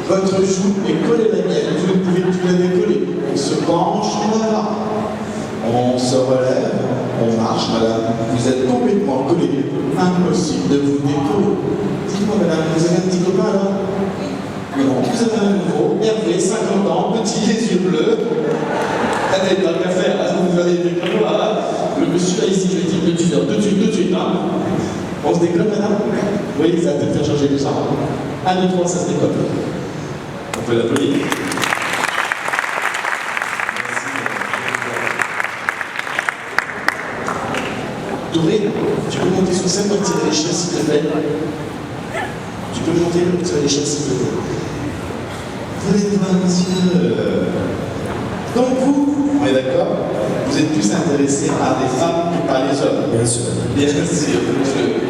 C: votre joue est collée à la mienne. Vous ne pouvez plus la décoller. On se penche, voilà. On se relève, on marche, madame. Vous êtes complètement collé. Impossible de vous décoller. Dites-moi, madame, vous avez un petit copain là? Non, vous avez un nouveau, Hervé, 50 ans, petit, les yeux bleus. Allez, pas qu'à faire, hein, vous allez décoller là. Le monsieur là ici, je lui dis, tout de suite, hein. On se décolle, madame? Oui, ça va peut-être faire changer tout ça. 1, 2, 3, ça se décolle. On peut l'applaudir. Doré, tu peux monter sur scène pour tirer les chaises, s'il te plaît? Tu peux monter pour tirer les chaises, s'il te plaît? Vous êtes pas, monsieur. Donc vous, on est d'accord? Vous êtes plus intéressé par les femmes que par les hommes?
F: Bien sûr.
C: Bien sûr, monsieur.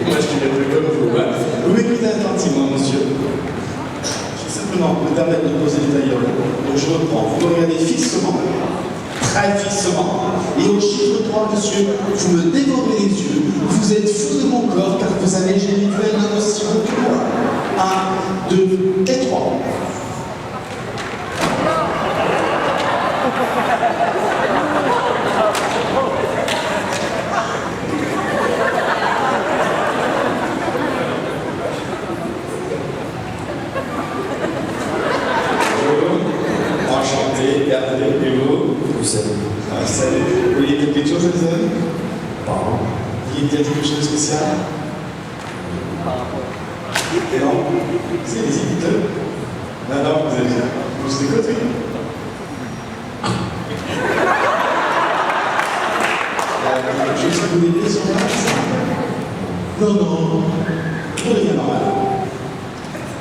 C: Moi, je suis un peu comme vous. Hein. Vous m'écoutez attentivement, monsieur. Je vais simplement me permettre de poser les tailleurs. Donc je reprends. Vous me regardez fixement. Très fixement. Et au chiffre 3, monsieur, vous me dévorez les yeux. Vous êtes fou de mon corps car vous avez génituré la notion de moi. 1, 2 et 3. Enchanté, Hervé, et vous?
F: Vous savez.
C: Ah, salut. Vous voulez dire quelque chose, les amis?
F: Pardon.
C: Vous voulez dire quelque chose de spécial? Non? C'est les éditeurs? Non, vous avez vous écoutez? Quelque chose que vous voulez dire sur place? Non. Tout devient normal.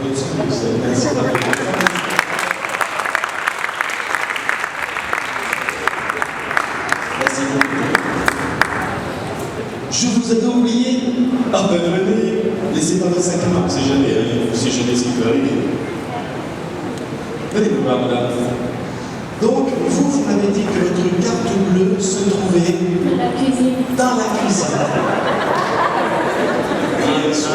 C: Merci d'avoir fait. Merci beaucoup. Je vous avais oublié. Ah ben venez, laissez pas votre sac à main, on sait jamais, on sait jamais ce qui peut arriver. Venez me voir, madame. Donc, vous m'avez dit que votre carte bleue se trouvait
G: Dans la cuisine.
C: dans la cuisine. Bien sûr.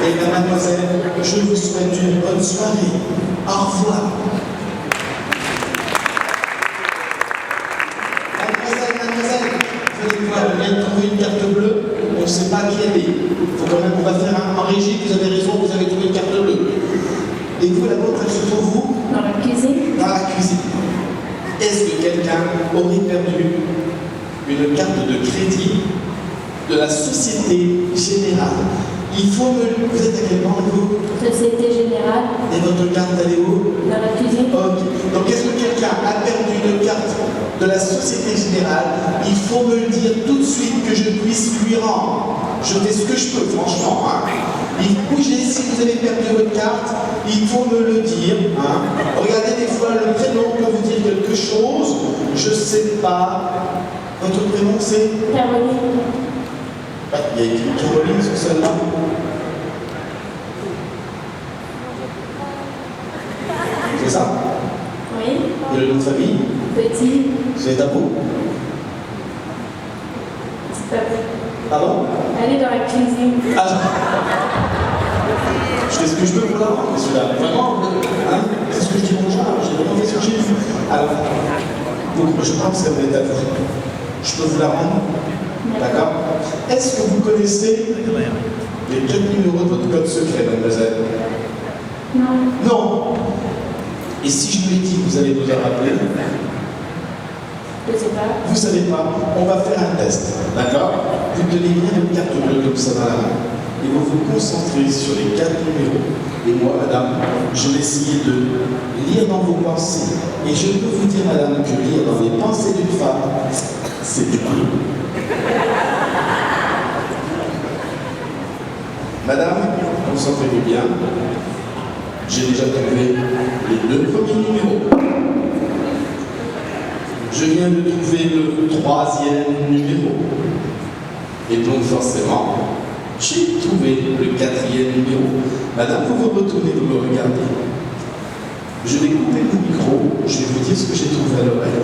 C: Eh bien, mademoiselle, je vous souhaite une bonne soirée. Au revoir. Mademoiselle, venez voir, on vient de trouver une carte bleue, on ne sait pas qui elle est. Faut quand même, on va faire un en régie, vous avez raison, vous avez trouvé une carte bleue. Et vous, la vôtre, elle se trouve où?
G: Dans la cuisine.
C: Dans la cuisine. Est-ce que quelqu'un aurait perdu une carte de crédit de la Société Générale? Il faut me... Vous êtes à quelle banque, vous?
G: Société Générale.
C: Et votre carte, elle est où?
G: Dans la cuisine.
C: Ok. Donc, est-ce que quelqu'un a perdu une carte de la Société Générale? Il faut me le dire tout de suite que je puisse lui rendre. Je fais ce que je peux, franchement. Hein. Bougez, si vous avez perdu votre carte, il faut me le dire. Hein. Regardez, des fois, le prénom peut vous dire quelque chose. Je sais pas. Votre prénom, c'est?
G: Caroline.
C: Ah, il y a écrit Caroline sur celle-là. C'est ça?
G: Oui.
C: Et le nom de famille?
G: Petit.
C: C'est à vous?
G: C'est pas vrai.
C: Pardon?
G: Elle est dans la cuisine.
C: Ah, je fais ce que je peux pour la rendre, celui-là. Vraiment, hein, c'est ce que je dis aux gens, j'ai vraiment fait ce que j'ai vu. Alors, donc, je pense qu'elle va être à vous. Je peux vous la rendre? D'accord? Est-ce que vous connaissez les 4 numéros de votre code secret, mademoiselle?
G: Non.
C: Non! Et si je vous l'ai dit, vous allez nous en rappeler?
G: Je sais pas.
C: Vous savez pas, on va faire un test, d'accord? Vous tenez bien une carte bleue comme ça dans la main. et vous vous concentrez sur les 4 numéros. Et moi, madame, je vais essayer de lire dans vos pensées. Et je peux vous dire, madame, que lire dans les pensées d'une femme, c'est du coup. Madame, concentrez-vous bien. J'ai déjà trouvé les 2 premiers numéros. Je viens de trouver le 3e numéro. Et donc forcément, j'ai trouvé le 4e numéro. Madame, vous vous retournez, vous me regardez. Je vais couper le micro, je vais vous dire ce que j'ai trouvé à l'oreille.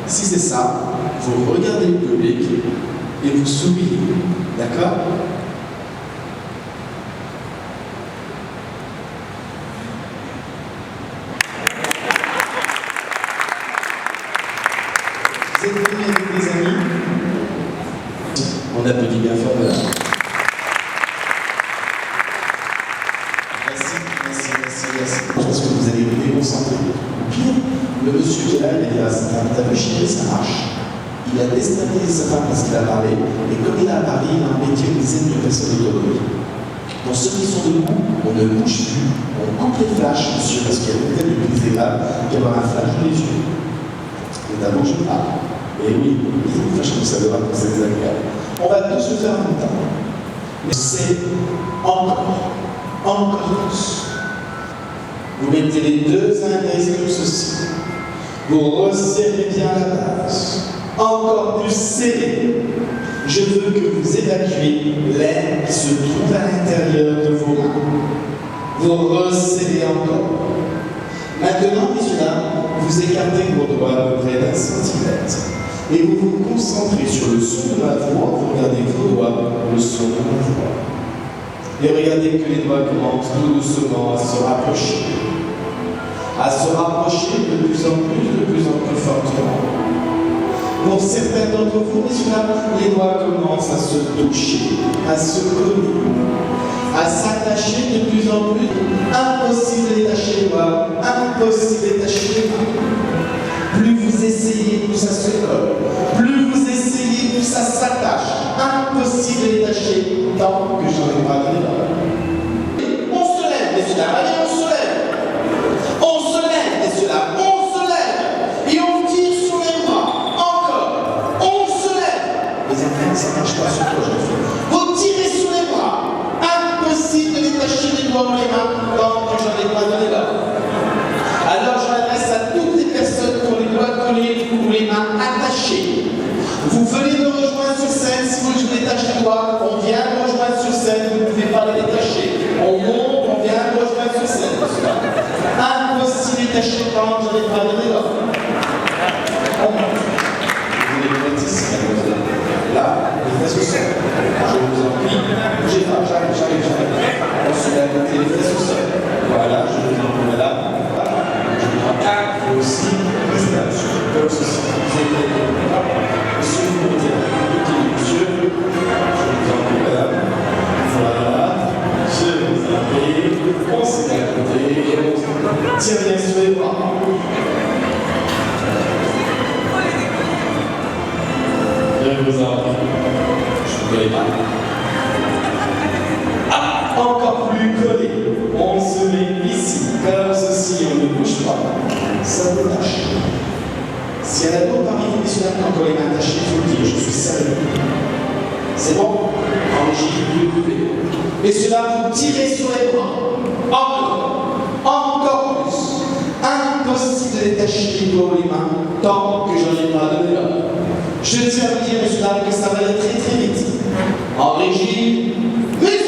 C: Si c'est ça, vous regardez le public et vous souriez. D'accord ? Vous êtes venu avec des amis? On applaudit bien fort, madame. Merci. Je pense que vous allez vous déconcentrer. Pire, le monsieur qui est là, il a dit, ah, t'as vu chérie, ça marche. Il a déstabilisé sa femme parce qu'il a parlé, et comme il a parlé, il a embêté une dizaine de personnes autour de lui. Pour ceux qui sont debout, on ne bouge plus, on coupe les flashs, monsieur, parce qu'il y a peut-être le plus grave d'avoir un flash dans les yeux. Et d'abord, je parle. Et oui, il flash comme ça, le rap, c'est désagréable. On va tous le faire en même temps. Mais c'est encore plus. Vous mettez les 2 index comme ceci. Vous resserrez bien la base. Encore plus serré. Je veux que vous évacuez l'air qui se trouve à l'intérieur de vos mains. Vous resserrez encore. Maintenant, messieurs, vous écartez vos doigts à peu près d'1 centimètre. Et vous vous concentrez sur le son de ma voix. Vous regardez vos doigts, le son de ma voix. Et regardez que les doigts commencent tout doucement à se rapprocher. À se rapprocher de plus en plus fortement. Pour certains d'entre vous, messieurs, les doigts commencent à se toucher, à se coller, à s'attacher de plus en plus. Impossible de détacher les doigts, impossible de détacher les mains. Plus vous essayez, plus ça se colle. Plus vous essayez, plus ça s'attache. Impossible de détacher tant que j'en ai pas donné là. On se lève, messieurs, allez, on se lève. On se lève, messieurs, on se lève. Et on tire sur les bras. Encore. On se lève. Les enfants, ça ne marche pas sur toi, je le fais. Vous tirez sur les bras. Impossible de détacher les doigts dans les mains tant que j'en ai pas donné là. Alors je m'adresse à toutes les personnes qui ont les doigts collés ou les mains attachées. Vous venez me rejoindre sur scène. Si vous voulez détacher les doigts, on vient me rejoindre sur scène. Vous ne pouvez pas les détacher. On monte, on vient me rejoindre sur scène. Impossible de détacher quand je n'ai pas donné là. On monte. Vous voulez me mettre ici, mademoiselle. Là, les fesses au sol. Je vous en prie. Bougez pas, j'arrive. On se met à côté les fesses au sol. Voilà, je vous en prie là. Et aussi, restez là-dessus, comme ceci. Vous êtes monsieur, vous mettez monsieur, je vous en prie, madame. Voilà, je vous en prie, on se met à côté et on tire bien sur les bras. Je vous en prie, je ne vous connais pas. Ah, encore plus collé. On se met ici, comme ceci, on ne bouge pas. Ça détache. S'il y en a d'autres parmi vous, messieurs, quand on les mains attachées, il faut le dire, je suis sérieux. C'est bon? En régie, vous pouvez. Messieurs, vous tirez sur les bras. Encore plus. Impossible de détacher les doigts ou les mains tant que j'en ai pas donné là. Je tiens à vous dire, messieurs, que ça va aller très vite. En régie, musique!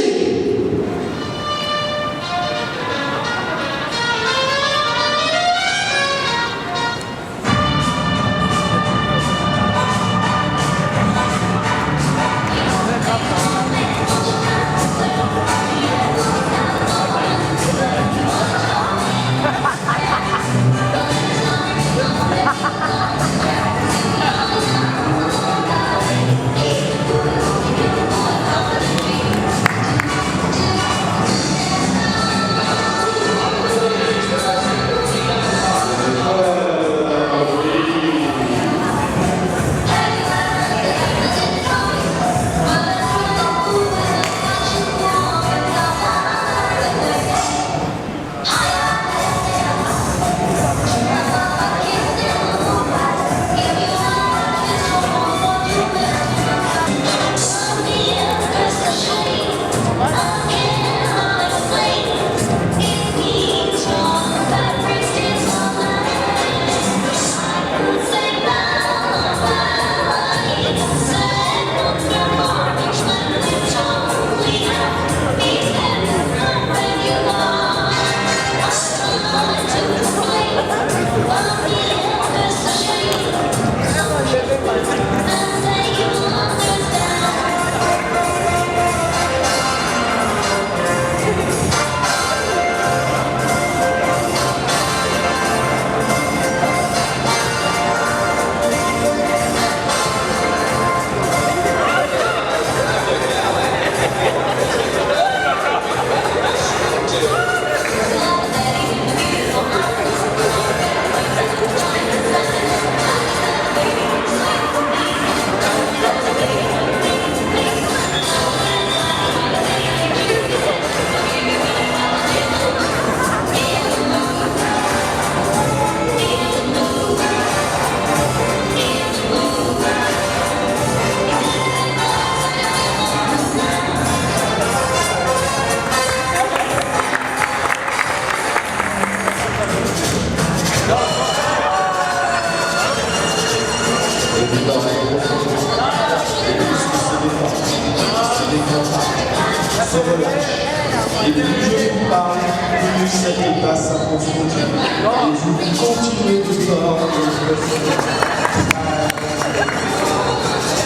C: pas, vous ne savez pas s'approfondir. Et vous continuez de fort.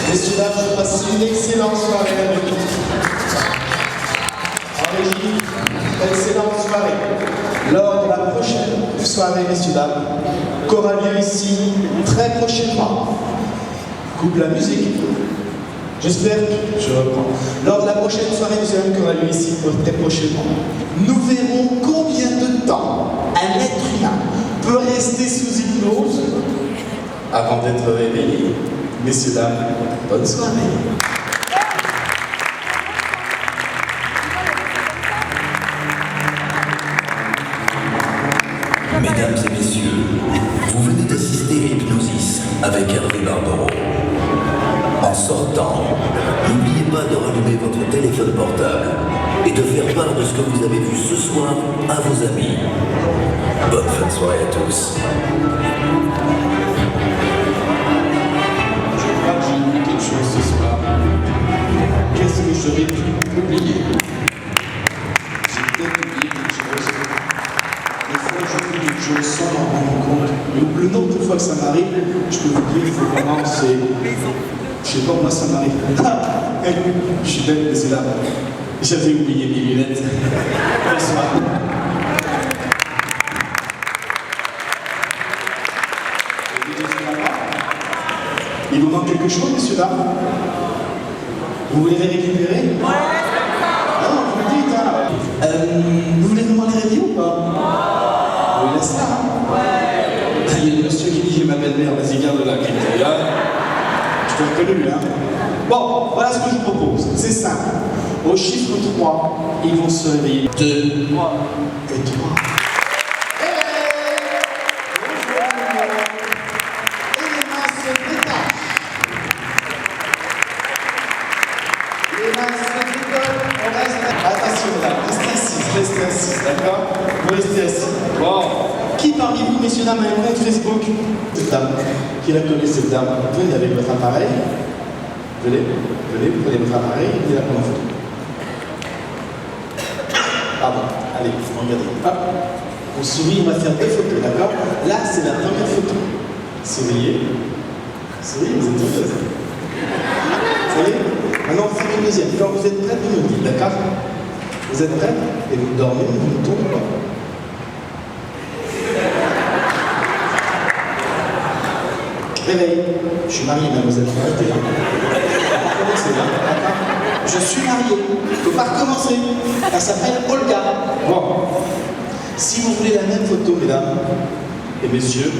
C: Messieurs, dames, je passe une excellente soirée avec vous. En régie, excellente soirée. Lors de la prochaine soirée, messieurs, dames, qu'aura lieu ici très prochainement. Coupe la musique. J'espère que je reprends. Lors de la prochaine soirée, messieurs, dames, qu'aura lieu ici très prochainement, nous verrons combien de temps un être humain peut rester sous hypnose avant d'être réveillé. Messieurs, dames, bonne soirée.
B: Mesdames et messieurs, vous venez d'assister à Hypnosis avec Hervé Barbereau. En sortant, n'oubliez pas de rallumer votre téléphone portable et de faire part de ce que vous avez vu ce soir à vos amis. Bonne fin de soirée à tous.
C: Je crois que j'ai oublié quelque chose ce soir. Qu'est-ce que j'aurais pu oublier? J'ai peut-être oublié quelque chose. Des fois, j'oublie quelque chose sans m'en rendre compte. Le nombre de fois que ça m'arrive, je peux vous dire, il faut vraiment, c'est... Je sais pas, moi ça m'arrive. Je suis bête, mais c'est là. J'avais oublié mes lunettes. Bonsoir. Il vous manque quelque chose, messieurs, dames? Vous voulez les récupérer? Ah non, vous le dites, hein. Vous voulez vraiment les réveiller ou pas? Oui, laisse ça, hein. Il y a le monsieur qui dit, j'ai ma belle-mère, vas-y, garde-la, je te reconnais, hein. Bon, voilà ce que je vous propose. C'est simple. Au chiffre 3, ils vont se réveiller. 2, 3 et 3. Restez assis, d'accord? Vous restez assis. Bon. Qui parmi vous, messieurs, dames, a un compte Facebook? Cette dame. Qui la connaît, cette dame? Venez avec votre appareil. Venez, vous prenez votre appareil et la prenez en photo. Pardon, allez, regardez. Hop. On sourit, on va faire 2 photos, d'accord? Là, c'est la première photo. Souriez. Souriez, vous êtes heureuse. Vous voyez? Maintenant, on va faire une deuxième. Quand vous êtes prêts, vous nous dites, d'accord? Vous êtes prêts? Et vous dormez, vous ne tournez pas. Réveil. Je suis marié, mademoiselle. Arrêtez là. Recommencez là, d'accord? Je suis marié. Il ne faut pas recommencer. Elle s'appelle Olga. Bon. Si vous voulez la même photo, mesdames et messieurs,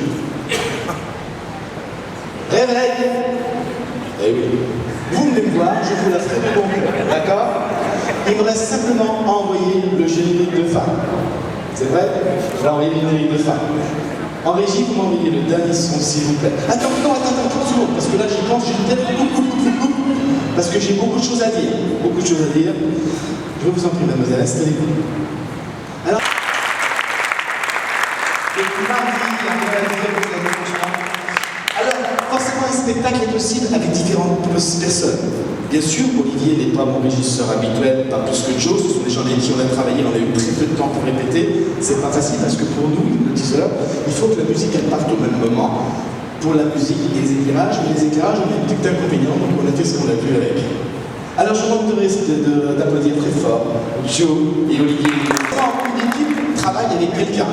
C: réveil. Eh oui. Vous venez me voir, je vous la ferai de bon cœur. D'accord? Il me reste simplement à envoyer le générique de fin. C'est vrai? Je vais envoyer le générique de fin. En régie, vous m'envoyez le dernier son, s'il vous plaît. Attends, 30 secondes, parce que là, j'y pense, j'ai peut-être parce que j'ai beaucoup de choses à dire. Beaucoup de choses à dire. Je vous en prie, mademoiselle, installez-vous. Alors, forcément, un spectacle est possible avec différentes personnes. Bien sûr, Olivier n'est pas mon régisseur habituel, pas plus que de choses. Ce sont des gens avec qui on a travaillé, on a eu très peu de temps pour répéter. C'est pas facile parce que pour nous, hypnotiseurs, il faut que la musique elle parte au même moment. Pour la musique et les éclairages, mais les éclairages, on a une petite inconvénient, donc on a fait ce qu'on a pu avec. Alors je vous demanderai d'applaudir très fort Joe et Olivier. Une équipe travaille avec quelqu'un.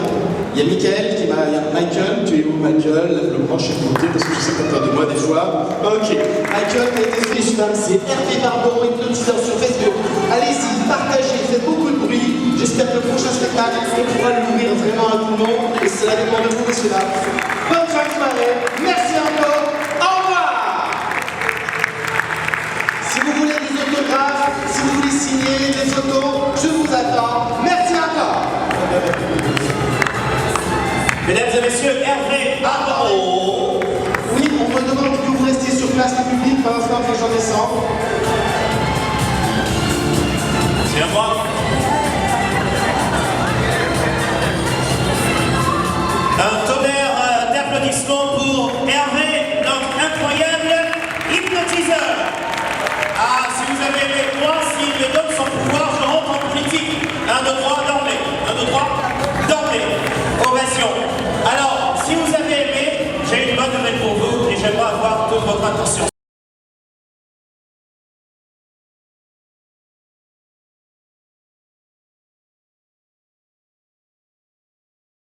C: Il y a Michael qui m'a. Michael, tu es où Michael? Le proche est monté parce que je sais que t'as peur de moi des fois. Ok. Michael qui a été fait, c'est Hervé Barbereau, hypnotiseur sur Facebook. Allez-y, partagez, faites beaucoup de bruit. J'espère que le prochain spectacle, on pourra l'ouvrir vraiment à tout le monde. Et cela dépend de vous, messieurs, dames. Bonne fin de soirée. Merci encore. Au revoir. Si vous voulez des autographes, si vous voulez signer des photos, je vous attends. Merci encore.
A: Mesdames et messieurs, Hervé Barbereau.
C: Oui, on me demande que vous restiez sur place, le public, pour l'instant que j'en descends.
A: C'est à moi. Un tonnerre d'applaudissements pour Hervé, notre incroyable hypnotiseur. Ah, si vous avez aimé moi, s'il me donne son pouvoir, je rentre en politique. 1, 2, 3, dormez. conscience.